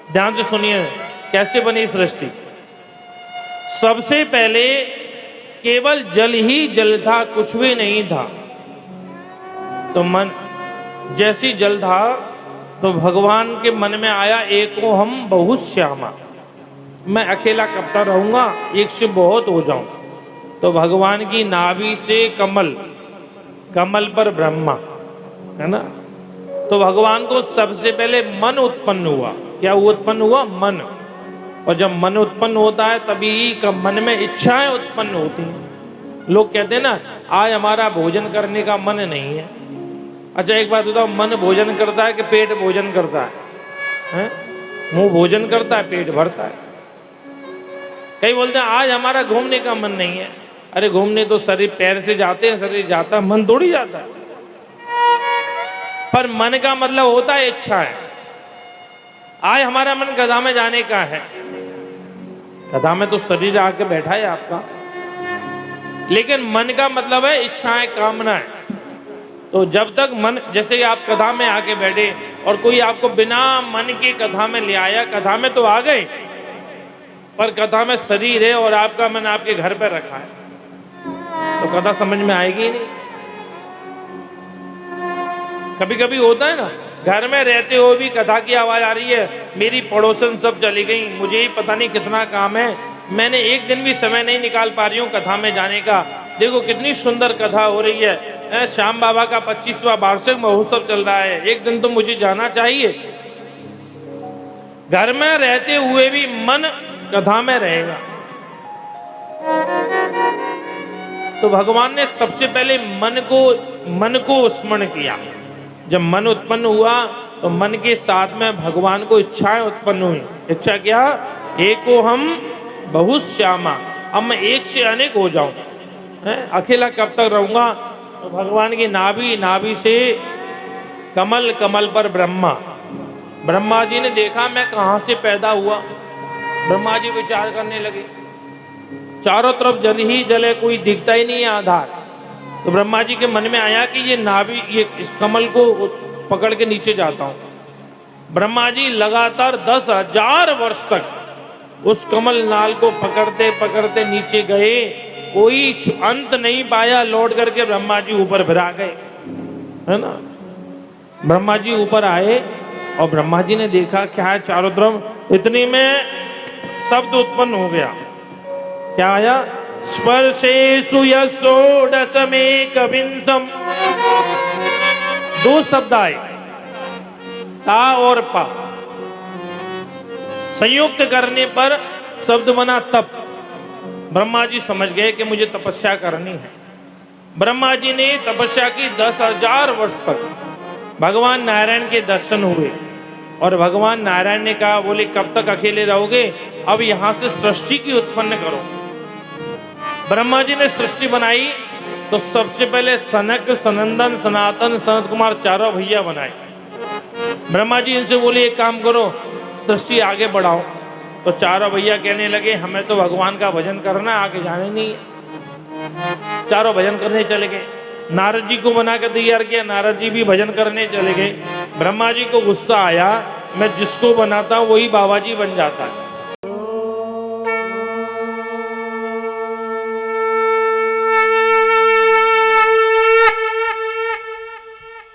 ध्यान से सुनिए कैसे बनी सृष्टि। सबसे पहले केवल जल ही जल था, कुछ भी नहीं था। तो मन जैसी जल था तो भगवान के मन में आया एको हम बहुत श्यामा, मैं अकेला कब तक रहूंगा, एक से बहुत हो जाऊं। तो भगवान की नाभि से कमल, कमल पर ब्रह्मा, है ना। तो भगवान को सबसे पहले मन उत्पन्न हुआ। क्या उत्पन्न हुआ? मन। और जब मन उत्पन्न होता है तभी मन में इच्छाएं उत्पन्न होती हैं। लोग कहते हैं ना, आज हमारा भोजन करने का मन नहीं है। अच्छा एक बात बताओ, मन भोजन करता है कि पेट भोजन करता है? मुंह भोजन करता है, पेट भरता है। कई बोलते हैं आज हमारा घूमने का मन नहीं है। अरे घूमने तो शरीर पैर से जाते हैं, शरीर जाता है, मन थोड़ी जाता है। पर मन का मतलब होता है इच्छा है। आज हमारा मन गधा में जाने का है। गधा में तो शरीर आके बैठा है आपका, लेकिन मन का मतलब है इच्छाएं, कामनाएं। तो जब तक मन, जैसे आप कथा में आके बैठे और कोई आपको बिना मन के कथा में ले आया, कथा में तो आ गए पर कथा में शरीर है और आपका मन आपके घर पर रखा है, तो कथा समझ में आएगी ही नहीं। कभी कभी होता है ना, घर में रहते हुए भी कथा की आवाज आ रही है, मेरी पड़ोसन सब चली गई, मुझे ही पता नहीं कितना काम है, मैंने एक दिन भी समय नहीं निकाल पा रही हूँ कथा में जाने का। देखो कितनी सुंदर कथा हो रही है, श्याम बाबा का 25वां वार्षिक महोत्सव चल रहा है, एक दिन तो मुझे जाना चाहिए। घर में रहते हुए भी मन कथा में रहेगा। तो भगवान ने सबसे पहले मन को स्मरण किया। जब मन उत्पन्न हुआ तो मन के साथ में भगवान को इच्छाएं उत्पन्न हुई। इच्छा क्या? एको हम बहुत श्यामा, अब मैं एक से अनेक हो जाऊं, अकेला कब तक रहूंगा। तो भगवान की नाभि से कमल, कमल पर ब्रह्मा। ब्रह्मा जी ने देखा मैं कहां से पैदा हुआ। ब्रह्मा जी विचार करने लगे, चारों तरफ जल ही जल है, कोई दिखता ही नहीं है आधार। तो ब्रह्मा जी के मन में आया कि ये नाभि, ये इस कमल को पकड़ के नीचे जाता हूं। ब्रह्मा जी लगातार 10,000 वर्ष तक उस कमल नाल को पकड़ते पकड़ते नीचे गए, कोई अंत नहीं पाया। लौट करके ब्रह्मा जी ऊपर फिर आ गए, है ना। ब्रह्मा जी ऊपर आए और ब्रह्मा जी ने देखा क्या है चारों तरफ। इतनी में शब्द उत्पन्न हो गया। क्या आया? स्पर्शेषु यशोडशमेकविंशम्। 2 शब्द आए, ता और पा। संयुक्त करने पर शब्द बना तप। ब्रह्मा जी समझ गए कि मुझे तपस्या करनी है। ब्रह्मा जी ने तपस्या की 10,000 वर्ष तक। भगवान नारायण के दर्शन हुए और भगवान नारायण ने कहा, बोले कब तक अकेले रहोगे, अब यहां से सृष्टि की उत्पन्न करो। ब्रह्मा जी ने सृष्टि बनाई तो सबसे पहले सनक, सनंदन, सनातन, सनत कुमार चारों भैया बनाए। ब्रह्मा जी इनसे बोले एक काम करो, सृष्टि आगे बढ़ाओ। तो चारों भैया कहने लगे हमें तो भगवान का भजन करना, आगे जाने नहीं है। चारों भजन करने चले गए। नारद जी को बना के तैयार किया, नारद जी भी भजन करने चले गए। ब्रह्मा जी को गुस्सा आया, मैं जिसको बनाता हूं वही बाबा जी बन जाता है।